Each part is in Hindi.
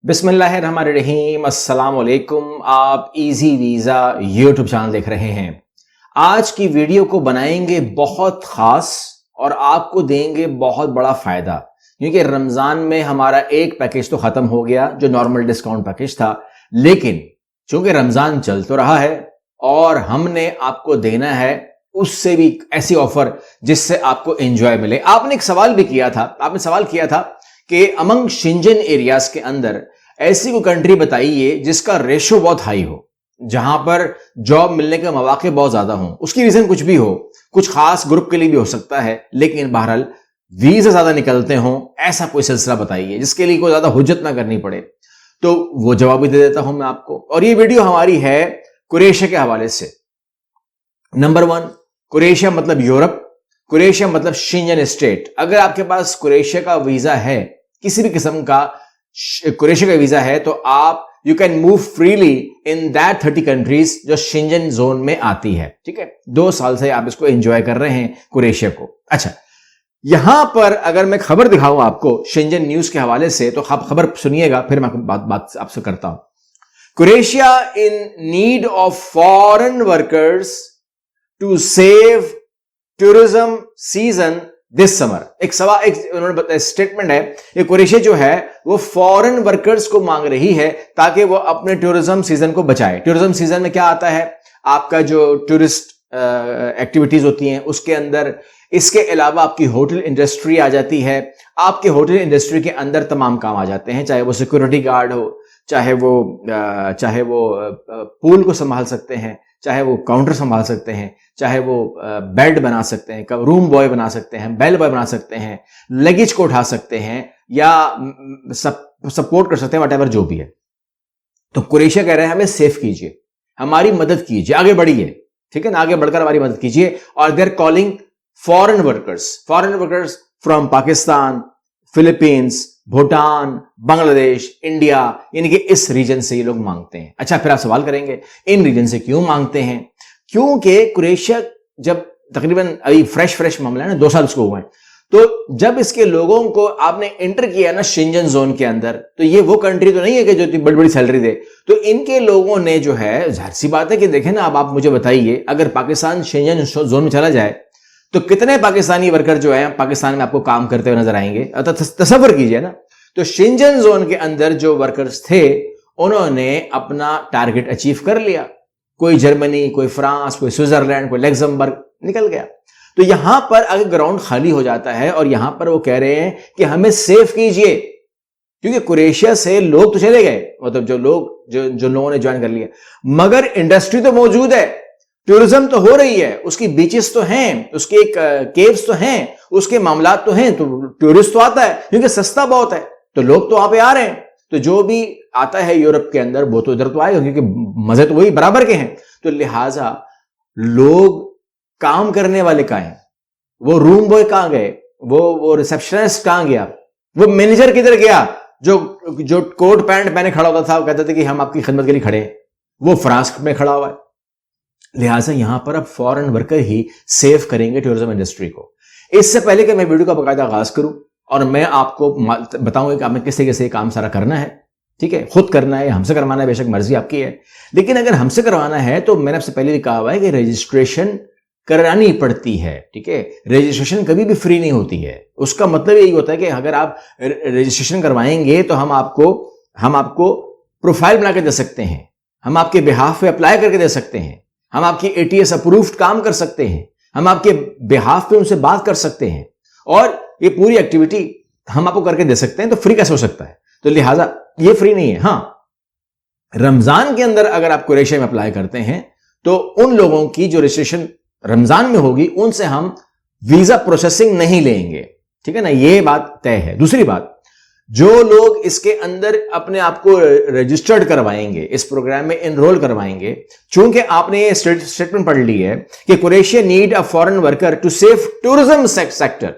बिस्मिल्लाहिर्रहमानिर्रहीम, अस्सलाम वालेकुम। आप इजी वीज़ा यूट्यूब चैनल देख रहे हैं। आज की वीडियो को बनाएंगे बहुत ख़ास और आपको देंगे बहुत बड़ा फ़ायदा, क्योंकि रमज़ान में हमारा एक पैकेज तो ख़त्म हो गया जो नॉर्मल डिस्काउंट पैकेज था, लेकिन चूंकि रमज़ान चल तो रहा है और हमने आपको देना है उससे भी ऐसी ऑफर जिससे आपको एंजॉय मिले। आपने एक सवाल भी किया था, आपने सवाल किया था कि अमंग शेंजन एरियाज के अंदर ऐसी कोई कंट्री बताइए जिसका रेशो बहुत हाई हो, जहां पर जॉब मिलने के मौके बहुत ज्यादा हों। उसकी रीजन कुछ भी हो, कुछ खास ग्रुप के लिए भी हो सकता है, लेकिन बहरहाल वीजा ज्यादा निकलते हों, ऐसा कोई सिलसिला बताइए जिसके लिए कोई ज्यादा हुज्जत ना करनी पड़े। तो वो जवाब भी दे देता हूं मैं आपको। और ये वीडियो हमारी है क्रोएशिया के हवाले से। नंबर 1, क्रोएशिया मतलब यूरोप, क्रोएशिया मतलब शेंजन स्टेट। अगर आपके पास क्रोएशिया का वीजा है, किसी भी किस्म का क्रोएशिया का वीजा है, तो आप you can move freely in that 30 countries जो शेंजन जोन में आती है। ठीक है, 2 साल से आप इसको एंजॉय कर रहे हैं क्रोएशिया को। अच्छा, यहां पर अगर मैं खबर दिखाऊं आपको शेंजन न्यूज के हवाले से, तो आप खबर सुनिएगा, फिर मैं बात आपसे करता हूं। Croatia in need of foreign workers to save tourism season this summer. एक स्टेटमेंट है, ये क्रोएशिया जो है वो फॉरेन वर्कर्स को मांग रही है ताकि वो अपने टूरिज्म सीजन को बचाए। टूरिज्म सीजन में क्या आता है, आपका जो टूरिस्ट एक्टिविटीज होती हैं उसके अंदर, इसके अलावा आपकी होटल इंडस्ट्री आ जाती है। आपके होटल इंडस्ट्री के अंदर तमाम काम आ जाते हैं, चाहे वो सिक्योरिटी गार्ड हो, चाहे वो पूल को संभाल सकते हैं, चाहे वो काउंटर संभाल सकते हैं, चाहे वो बेड बना सकते हैं, रूम बॉय बना सकते हैं, बेल बॉय बना सकते हैं, लगेज को उठा सकते हैं या सपोर्ट कर सकते हैं, वट एवर जो भी है। तो क्रोएशिया कह रहे हैं हमें सेफ कीजिए, हमारी मदद कीजिए, आगे बढ़िए, ठीक है ना, आगे बढ़कर हमारी मदद कीजिए। और they are calling foreign workers from Pakistan, Philippines, Bhutan, Bangladesh, India, यानी कि इस रीजन से ये लोग मांगते हैं। अच्छा, फिर आप सवाल करेंगे इन रीजन से क्यों मांगते हैं? क्योंकि क्रोएशिया जब तकरीबन अभी फ्रेश मामला है ना, 2 साल उसको हुआ है, तो जब इसके लोगों को आपने एंटर किया ना शेंजन जोन के अंदर, तो ये वो कंट्री तो नहीं है कि जो बड़ी बड़ी सैलरी दे। तो इनके लोगों ने जो है, जाहिर सी बात है कि देखें ना, अब आप मुझे बताइए, अगर पाकिस्तान शेंजन जोन में चला जाए तो कितने पाकिस्तानी वर्कर जो है पाकिस्तान में आपको काम करते हुए नजर आएंगे। तसव्वुर कीजिए ना। तो शेंजन जोन के अंदर जो वर्कर्स थे उन्होंने अपना टारगेट अचीव कर लिया। कोई जर्मनी, कोई फ्रांस, कोई स्विट्जरलैंड, कोई लग्जमबर्ग निकल गया। तो यहां पर अगर ग्राउंड खाली हो जाता है और यहां पर वो कह रहे हैं कि हमें सेफ कीजिए, क्योंकि क्रोएशिया से लोग तो चले गए, मतलब जो लोगों ने ज्वाइन कर लिया, मगर इंडस्ट्री तो मौजूद है, टूरिज्म तो हो रही है, उसकी बीचेस तो हैं, उसके केव्स तो हैं, उसके मामलात तो हैं, तो टूरिस्ट तो आता है क्योंकि सस्ता बहुत है, तो लोग तो वहां पे आ रहे हैं। तो जो भी आता है यूरोप के अंदर वो तो इधर तो आएगा, क्योंकि मजे तो वही बराबर के हैं। तो लिहाजा लोग काम करने वाले कहां हैं, वो रूम बॉय कहां गए, वो रिसेप्शनिस्ट कहां गया, वो मैनेजर किधर गया जो कोट पैंट पहने खड़ा होता था, वो कहते थे कि हम आपकी खिदमत के लिए खड़े हैं, वो फ्रांस में खड़ा हुआ है। लिहाजा यहां पर अब फॉरेन वर्कर ही सेव करेंगे टूरिज्म इंडस्ट्री को। इससे पहले कि मैं वीडियो का बाकायदा आगाज करूं और मैं आपको बताऊंगा कि आपने किस तरीके से काम सारा करना है, ठीक है, खुद करना है, हमसे करवाना है, बेशक मर्जी आपकी है, लेकिन अगर हमसे करवाना है तो मैंने आपसे पहले भी कहा हुआ है कि रजिस्ट्रेशन करानी पड़ती है। ठीक है, रजिस्ट्रेशन कभी भी फ्री नहीं होती है। उसका मतलब यही होता है कि अगर आप रजिस्ट्रेशन करवाएंगे तो हम आपको प्रोफाइल बना के दे सकते हैं, हम आपके बिहाफ पे अप्लाई करके दे सकते हैं, हम आपकी ATS अप्रूव्ड काम कर सकते हैं, हम आपके बिहाफ पे उनसे बात कर सकते हैं, और ये पूरी एक्टिविटी हम आपको करके दे सकते हैं। तो फ्री कैसे हो सकता है? तो लिहाजा ये फ्री नहीं है। हां, रमजान के अंदर अगर आप क्रोएशिया में अप्लाई करते हैं तो उन लोगों की जो रजिस्ट्रेशन रमजान में होगी उनसे हम वीजा प्रोसेसिंग नहीं लेंगे, ठीक है ना, ये बात तय है। दूसरी बात, जो लोग इसके अंदर अपने आप को रजिस्टर्ड करवाएंगे, इस प्रोग्राम में एनरोल करवाएंगे, चूंकि आपने ये स्टेटमेंट पढ़ ली है कि Croatia need a foreign worker to save tourism sector,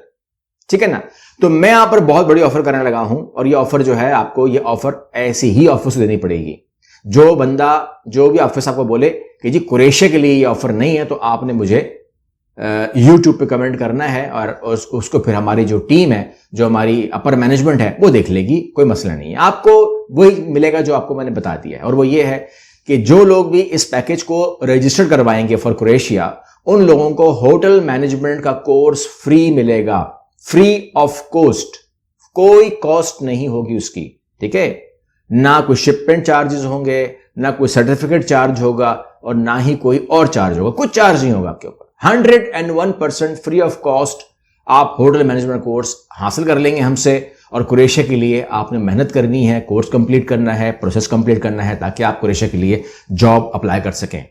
ठीक है ना, तो मैं यहां पर बहुत बड़ी ऑफर करने लगा हूं। और ये ऑफर जो है, आपको ये ऑफर ऐसी ही ऑफिस देनी पड़ेगी। जो भी ऑफिस आपको बोले कि जी क्रोएशिया के लिए ये ऑफर नहीं है, तो आपने मुझे यूट्यूब पे कमेंट करना है और उसको फिर हमारी जो टीम है, जो हमारी अपर मैनेजमेंट है, वो देख लेगी, कोई मसला नहीं है। आपको वही मिलेगा जो आपको मैंने बता दिया है, और वो ये है कि जो लोग भी इस पैकेज को रजिस्टर करवाएंगे फॉर क्रोएशिया, उन लोगों को होटल मैनेजमेंट का कोर्स फ्री मिलेगा, फ्री ऑफ कॉस्ट, कोई कॉस्ट नहीं होगी उसकी, ठीक है। ना कोई शिपमेंट चार्जेस होंगे, ना कोई सर्टिफिकेट चार्ज होगा, और ना ही कोई और चार्ज होगा, कुछ चार्ज नहीं होगा आपके ऊपर। 101% फ्री ऑफ कॉस्ट आप होटल मैनेजमेंट कोर्स हासिल कर लेंगे हमसे। और क्रोएशिया के लिए आपने मेहनत करनी है, कोर्स कंप्लीट करना है, प्रोसेस कंप्लीट करना है, ताकि आप क्रोएशिया के लिए जॉब अप्लाई कर सकें।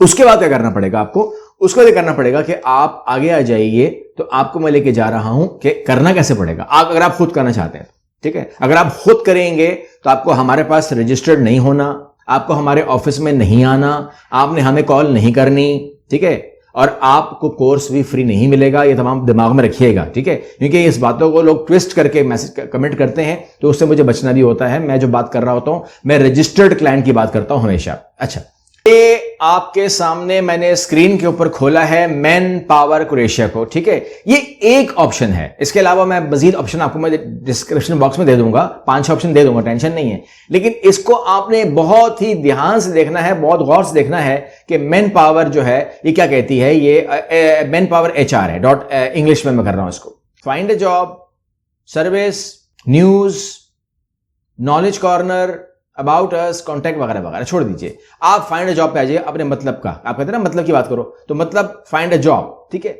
उसके बाद क्या करना पड़ेगा आपको? उसको ये करना पड़ेगा कि आप आगे आ जाइए, तो आपको मैं लेके जा रहा हूं कि करना कैसे पड़ेगा। अगर आप खुद करना चाहते हैं, ठीक है, अगर आप खुद करेंगे तो आपको हमारे पास रजिस्टर्ड नहीं होना, आपको हमारे ऑफिस में नहीं आना, आपने हमें कॉल नहीं करनी, ठीक है, और आपको कोर्स भी फ्री नहीं मिलेगा। ये तमाम दिमाग में रखिएगा, ठीक है, क्योंकि इस बातों को लोग ट्विस्ट करके मैसेज कमेंट करते हैं, तो उससे मुझे बचना भी होता है। मैं जो बात कर रहा होता हूं, मैं रजिस्टर्ड क्लाइंट की बात करता हूं हमेशा। अच्छा, ये आपके सामने मैंने स्क्रीन के ऊपर खोला है मैन पावर क्रोएशिया को, ठीक है। ये एक ऑप्शन है, इसके अलावा मैं मजीद ऑप्शन आपको मैं डिस्क्रिप्शन बॉक्स में दे दूंगा, 5-6 ऑप्शन दे दूंगा, टेंशन नहीं है। लेकिन इसको आपने बहुत ही ध्यान से देखना है, बहुत गौर से देखना है कि मैन पावर जो है ये क्या कहती है। ये मैन पावर HR है, डॉट इंग्लिश में मैं कर रहा हूं इसको। Find a job, service, news, knowledge corner, about us, contact वगैरह वगैरह छोड़ दीजिए। आप फाइंड अ जॉब पे आ जाइए, अपने मतलब का। आप कहते हैं ना मतलब की बात करो, तो मतलब फाइंड अ जॉब, ठीक है।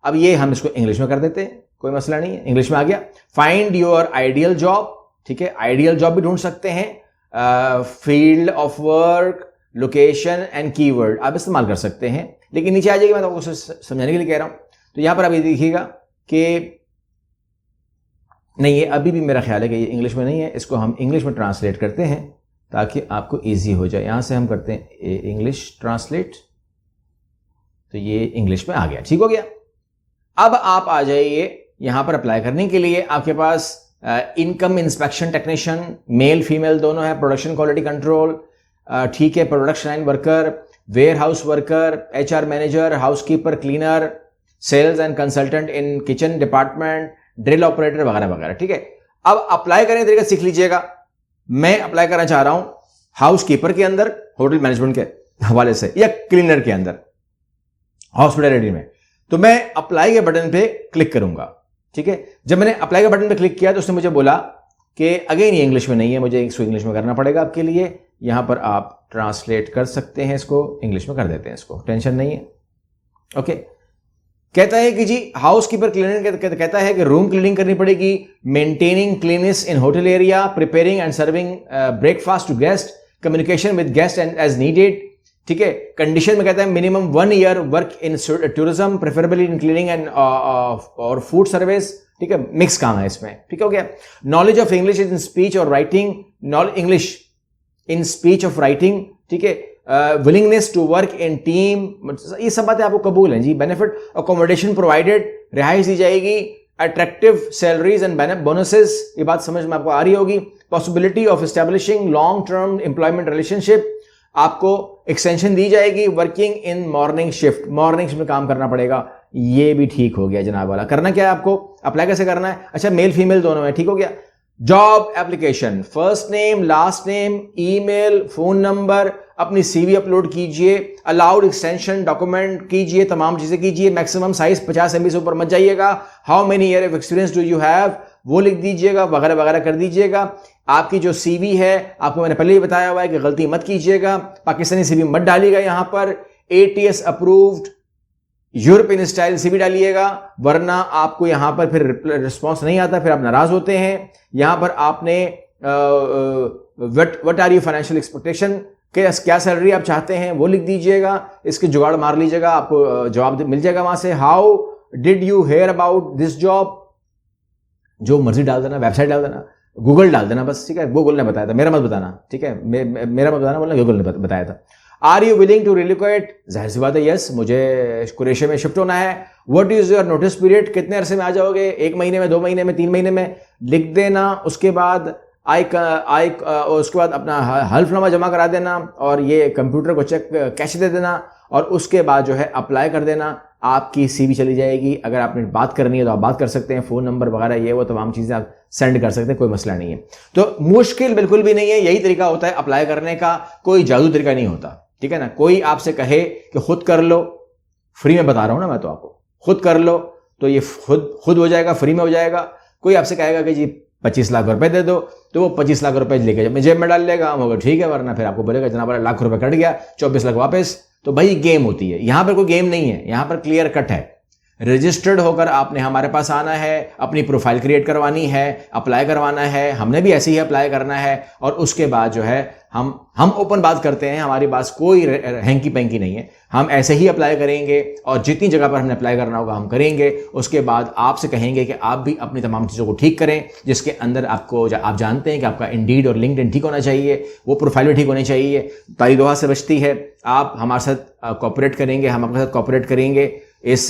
अब ये हम इसको इंग्लिश में कर देते हैं, कोई मसला नहीं है, इंग्लिश में आ गया। फाइंड योर आइडियल जॉब, ठीक है, आइडियल जॉब भी ढूंढ सकते हैं। Field of work, location and keyword आप इस्तेमाल कर सकते हैं। लेकिन नीचे आ जाइए, मैं आपको समझाने के लिए कह रहा हूं। तो यहां पर आप ये देखिएगा कि नहीं, ये अभी भी मेरा ख्याल है कि ये इंग्लिश में नहीं है, इसको हम इंग्लिश में ट्रांसलेट करते हैं ताकि आपको इजी हो जाए। यहां से हम करते हैं इंग्लिश ट्रांसलेट, तो ये इंग्लिश में आ गया, ठीक हो गया। अब आप आ जाइए यहां पर अप्लाई करने के लिए। आपके पास income inspection technician, male female दोनों है, प्रोडक्शन क्वालिटी कंट्रोल, ठीक है, production line worker, warehouse worker, HR manager, housekeeper, cleaner, sales and consultant in kitchen department, drill operator वगैरह वगैरह, ठीक है। अब अप्लाई करने का तरीका सीख लीजिएगा। मैं अप्लाई करना चाह रहा हूं हाउसकीपर के अंदर, होटल मैनेजमेंट के हवाले से, या क्लीनर के अंदर, हॉस्पिटैलिटी में। तो मैं अप्लाई के बटन पे क्लिक करूंगा, ठीक है। जब मैंने अप्लाई के बटन पे क्लिक किया तो उसने मुझे बोला कि अगेन ये इंग्लिश में नहीं है, मुझे इसको इंग्लिश में करना पड़ेगा आपके लिए। यहां पर आप ट्रांसलेट कर सकते हैं, इसको इंग्लिश में कर देते हैं, इसको टेंशन नहीं है, ओके। कहता है कि जी हाउसकीपर क्लीनिंग, कहता है कि रूम क्लीनिंग करनी पड़ेगी, maintaining cleanness in hotel area, preparing and serving breakfast to guest, communication with guest and as needed, ठीक है। कंडीशन में कहता है minimum 1 year work in tourism, preferably in cleaning and और फूड सर्विस, ठीक है। मिक्स काम है इसमें, ठीक हो गया। Knowledge of English in speech और writing, English in speech of writing, ठीक है। Willingness to work in team, ये सब बातें आपको कबूल हैं जी। बेनिफिट अकोमोडेशन प्रोवाइडेड, रिहाइश दी जाएगी, अट्रैक्टिव सैलरीज एंड बोनसेस, ये बात समझ में आपको आ रही होगी। Possibility of establishing long term employment relationship, आपको एक्सटेंशन दी जाएगी। Working in morning shift, morning shift में काम करना पड़ेगा, ये भी ठीक हो गया जनाब वाला। करना क्या है आपको, अप्लाई कैसे करना है? अच्छा, मेल फीमेल दोनों है, ठीक हो गया। Job application, first name, last name, email, phone number, अपनी CV अपलोड कीजिए, अलाउड एक्सटेंशन डॉक्यूमेंट कीजिए, तमाम चीजें कीजिए। मैक्सिमम साइज 50 MB से ऊपर मत जाइएगा। How many year of experience do you have, वो लिख दीजिएगा, वगैरह वगैरह कर दीजिएगा। आपकी जो CV है, आपको मैंने पहले ही बताया हुआ है कि गलती मत कीजिएगा, पाकिस्तानी CV मत डालिएगा। यहां पर ATS approved European style CV डालिएगा, वरना आपको यहां पर फिर रिस्पॉन्स नहीं आता, फिर आप नाराज होते हैं। यहां पर आपने what are you financial expectation, क्या सैलरी आप चाहते हैं, वो लिख दीजिएगा। इसके जुगाड़ मार लीजिएगा, आपको जवाब मिल जाएगा वहां से। How did you hear about this job, जो मर्जी डाल देना, वेबसाइट डाल देना, गूगल डाल देना बस, ठीक है। गूगल ने बताया था, मेरा मत बताना, ठीक है, मेरा मत बताना, बोलना गूगल ने बताया था। Are you willing to relocate, जाहिर सी बात है यस, मुझे क्रोएशिया में शिफ्ट होना है। What is your notice period, कितने अरसे में आ जाओगे, 1 महीने में, 2 महीने में, 3 महीने में, लिख देना। उसके बाद उसके बाद अपना हल्फनामा जमा करा देना और ये कंप्यूटर को चेक कैश दे देना। और उसके बाद जो है अप्लाई कर देना, आपकी सीवी चली जाएगी। अगर आपने बात करनी है तो आप बात कर सकते हैं, फ़ोन नंबर वगैरह ये वो तमाम चीज़ें आप सेंड कर सकते हैं, कोई मसला नहीं है। तो मुश्किल बिल्कुल भी नहीं है, यही तरीका होता है अप्लाई करने का, कोई जादू तरीका नहीं होता, ठीक है ना। कोई आपसे कहे कि खुद कर लो, फ्री में बता रहा हूं ना मैं तो आपको, खुद कर लो तो ये खुद हो जाएगा, फ्री में हो जाएगा। कोई आपसे कहेगा कि जी 25 लाख रुपए दे दो, तो वो 25 लाख रुपए लेके जेब में डाल लेगा, हम होगा ठीक है, वरना फिर आपको बोलेगा जनाब लाख रुपए कट गया, 24 लाख वापस। तो भाई गेम होती है, यहां पर कोई गेम नहीं है, यहां पर क्लियर कट है। रजिस्टर्ड होकर आपने हमारे पास आना है, अपनी प्रोफाइल क्रिएट करवानी है, अप्लाई करवाना है, हमने भी ऐसे ही अप्लाई करना है, और उसके बाद जो है हम ओपन बात करते हैं, हमारी पास कोई हैंकी पैंकी नहीं है, हम ऐसे ही अप्लाई करेंगे और जितनी जगह पर हमने अप्लाई करना होगा हम करेंगे। उसके बाद आपसे कहेंगे कि आप भी अपनी तमाम चीज़ों को ठीक करें, जिसके अंदर आपको आप जानते हैं कि आपका इंडीड और लिंक्डइन ठीक होना चाहिए, वो प्रोफाइल भी ठीक होनी चाहिए, ताली दोहा से बचती है। आप हमारे साथ कॉपरेट करेंगे, हम आपके साथ कॉपरेट करेंगे, इस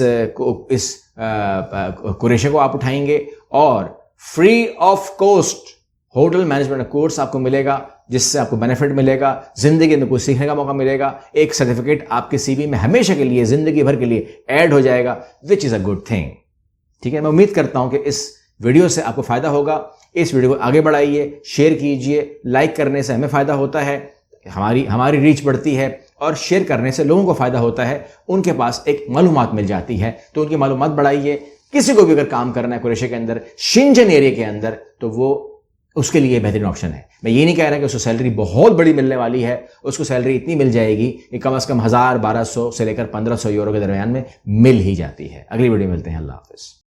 कुरेशे को आप उठाएंगे और free of cost hotel management course आपको मिलेगा, जिससे आपको बेनिफिट मिलेगा, जिंदगी में कुछ सीखने का मौका मिलेगा, एक सर्टिफिकेट आपके सीवी में हमेशा के लिए, जिंदगी भर के लिए ऐड हो जाएगा, which is a good thing. ठीक है, मैं उम्मीद करता हूं कि इस वीडियो से आपको फायदा होगा। इस वीडियो को आगे बढ़ाइए, शेयर कीजिए, लाइक करने से हमें फायदा होता है, हमारी रीच बढ़ती है, और शेयर करने से लोगों को फायदा होता है, उनके पास एक मालूमात मिल जाती है, तो उनकी मालूमात बढ़ाइए। किसी को भी अगर काम करना है कुरैशी के अंदर, शिंजन एरिया के अंदर, तो वो उसके लिए बेहतरीन ऑप्शन है। मैं ये नहीं कह रहा कि उसको सैलरी बहुत बड़ी मिलने वाली है, उसको सैलरी इतनी मिल जाएगी कि कम से कम 1000, 1200 से लेकर 1500 यूरो के दरमियान में मिल ही जाती है। अगली वीडियो में मिलते हैं, अल्लाह हाफिज।